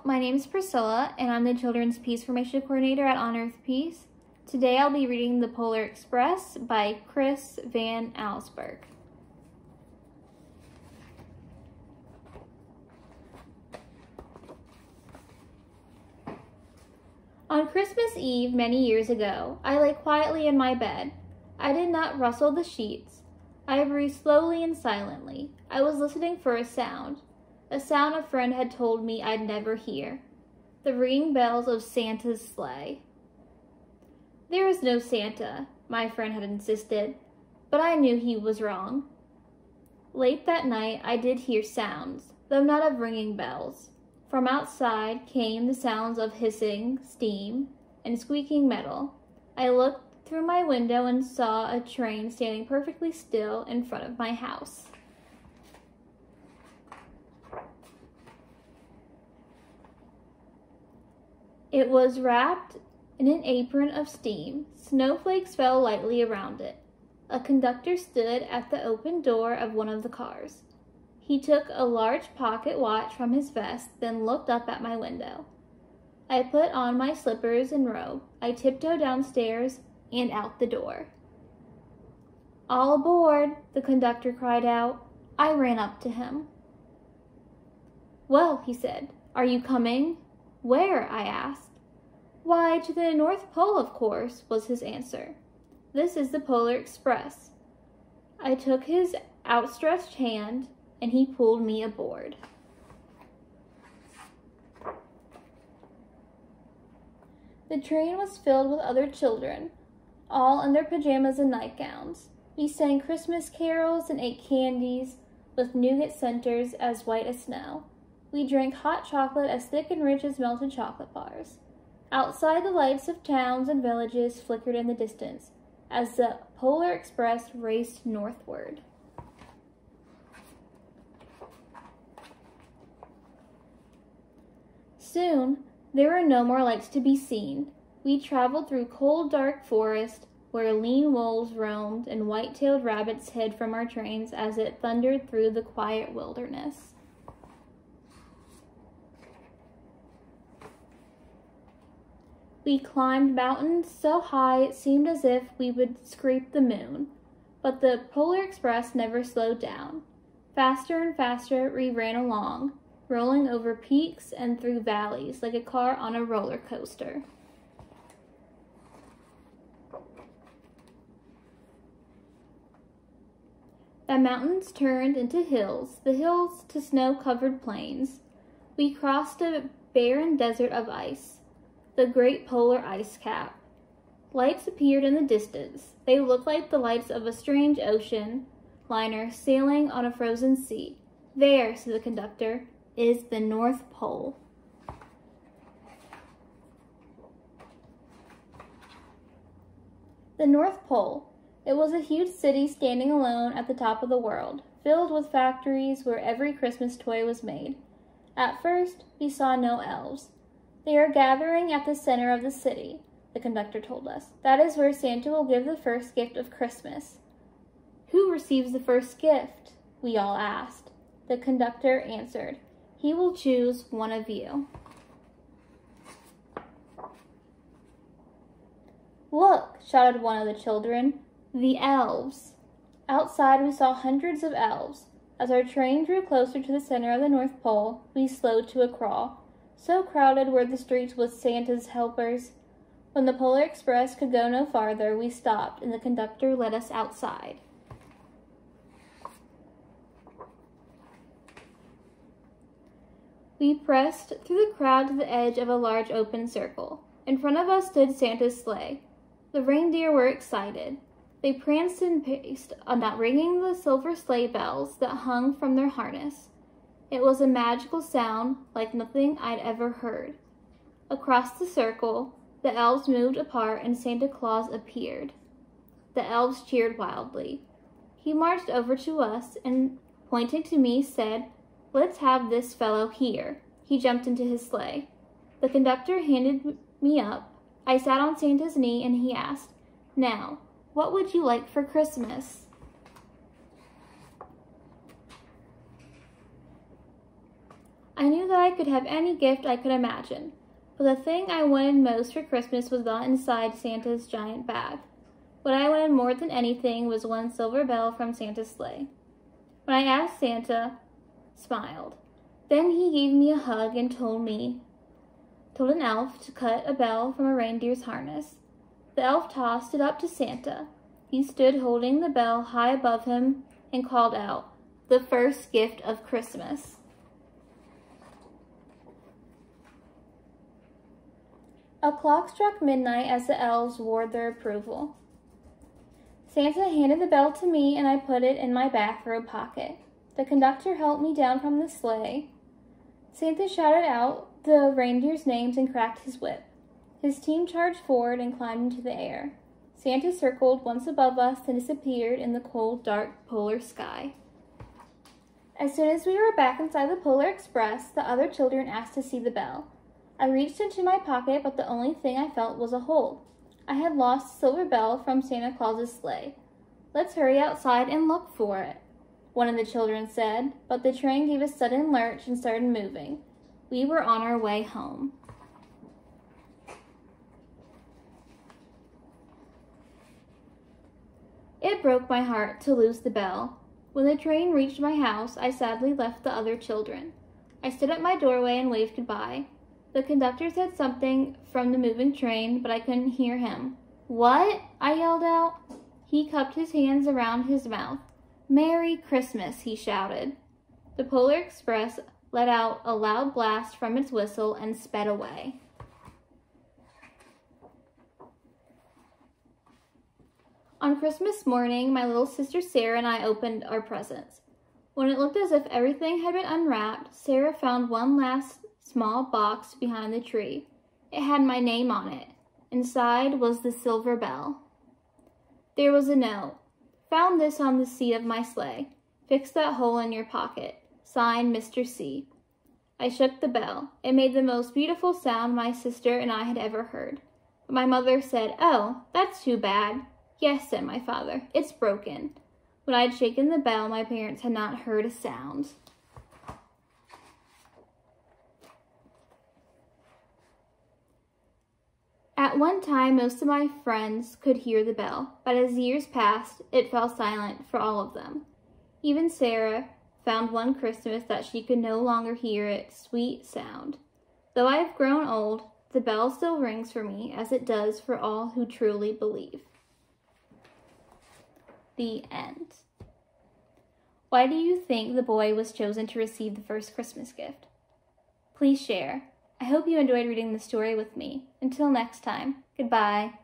my name is Priscilla, and I'm the Children's Peace Formation Coordinator at On Earth Peace. Today I'll be reading The Polar Express by Chris Van Allsburg. On Christmas Eve many years ago, I lay quietly in my bed. I did not rustle the sheets. I breathed slowly and silently. I was listening for a sound a friend had told me I'd never hear. The ringing bells of Santa's sleigh. There is no Santa, my friend had insisted, but I knew he was wrong. Late that night, I did hear sounds, though not of ringing bells. From outside came the sounds of hissing, steam, and squeaking metal. I looked through my window and saw a train standing perfectly still in front of my house. It was wrapped in an apron of steam. Snowflakes fell lightly around it. A conductor stood at the open door of one of the cars. He took a large pocket watch from his vest, then looked up at my window. I put on my slippers and robe. I tiptoed downstairs and out the door. "All aboard," the conductor cried out. I ran up to him. "Well," he said, "are you coming?" "Where?" I asked. "Why, to the North Pole, of course," was his answer. "This is the Polar Express." I took his outstretched hand, and he pulled me aboard. The train was filled with other children, all in their pajamas and nightgowns. We sang Christmas carols and ate candies with nougat centers as white as snow. We drank hot chocolate as thick and rich as melted chocolate bars. Outside, the lights of towns and villages flickered in the distance as the Polar Express raced northward. Soon, there were no more lights to be seen. We traveled through cold, dark forest where lean wolves roamed and white-tailed rabbits hid from our trains as it thundered through the quiet wilderness. We climbed mountains so high it seemed as if we would scrape the moon, but the Polar Express never slowed down. Faster and faster we ran along, rolling over peaks and through valleys like a car on a roller coaster. The mountains turned into hills, the hills to snow-covered plains. We crossed a barren desert of ice, the great polar ice cap. Lights appeared in the distance. They looked like the lights of a strange ocean liner sailing on a frozen sea. "There," said the conductor, "is the North Pole." The North Pole. It was a huge city standing alone at the top of the world, filled with factories where every Christmas toy was made. At first, we saw no elves. "They are gathering at the center of the city," the conductor told us. "That is where Santa will give the first gift of Christmas." "Who receives the first gift?" we all asked. The conductor answered, "He will choose one of you." "Look," shouted one of the children, "the elves." Outside, we saw hundreds of elves. As our train drew closer to the center of the North Pole, we slowed to a crawl. So crowded were the streets with Santa's helpers. When the Polar Express could go no farther, we stopped, and the conductor led us outside. We pressed through the crowd to the edge of a large open circle. In front of us stood Santa's sleigh. The reindeer were excited. They pranced and paced, not ringing the silver sleigh bells that hung from their harness. It was a magical sound like nothing I'd ever heard. Across the circle, the elves moved apart and Santa Claus appeared. The elves cheered wildly. He marched over to us and, pointing to me, said, "Let's have this fellow here." He jumped into his sleigh. The conductor handed me up. I sat on Santa's knee and he asked, "Now, what would you like for Christmas?" I knew that I could have any gift I could imagine, but the thing I wanted most for Christmas was not inside Santa's giant bag. What I wanted more than anything was one silver bell from Santa's sleigh. When I asked, Santa smiled. Then he gave me a hug and told an elf to cut a bell from a reindeer's harness. The elf tossed it up to Santa. He stood holding the bell high above him and called out, "The first gift of Christmas." A clock struck midnight as the elves roared their approval. Santa handed the bell to me and I put it in my bathrobe pocket. The conductor helped me down from the sleigh. Santa shouted out the reindeers' names and cracked his whip. His team charged forward and climbed into the air. Santa circled once above us and disappeared in the cold, dark polar sky. As soon as we were back inside the Polar Express, the other children asked to see the bell. I reached into my pocket, but the only thing I felt was a hole. I had lost the silver bell from Santa Claus's sleigh. "Let's hurry outside and look for it," one of the children said, but the train gave a sudden lurch and started moving. We were on our way home. It broke my heart to lose the bell. When the train reached my house, I sadly left the other children. I stood at my doorway and waved goodbye. The conductor said something from the moving train, but I couldn't hear him. "What?" I yelled out. He cupped his hands around his mouth. "Merry Christmas," he shouted. The Polar Express let out a loud blast from its whistle and sped away. On Christmas morning, my little sister Sarah and I opened our presents. When it looked as if everything had been unwrapped, Sarah found one last small box behind the tree. It had my name on it. Inside was the silver bell. There was a note. "Found this on the seat of my sleigh. Fix that hole in your pocket. Signed, Mr. C." I shook the bell. It made the most beautiful sound my sister and I had ever heard. But my mother said, "Oh, that's too bad." "Yes," said my father, "it's broken." When I had shaken the bell, my parents had not heard a sound. At one time, most of my friends could hear the bell, but as years passed, it fell silent for all of them. Even Sarah found one Christmas that she could no longer hear its sweet sound. Though I have grown old, the bell still rings for me as it does for all who truly believe. The end. Why do you think the boy was chosen to receive the first Christmas gift? Please share. I hope you enjoyed reading the story with me. Until next time, goodbye.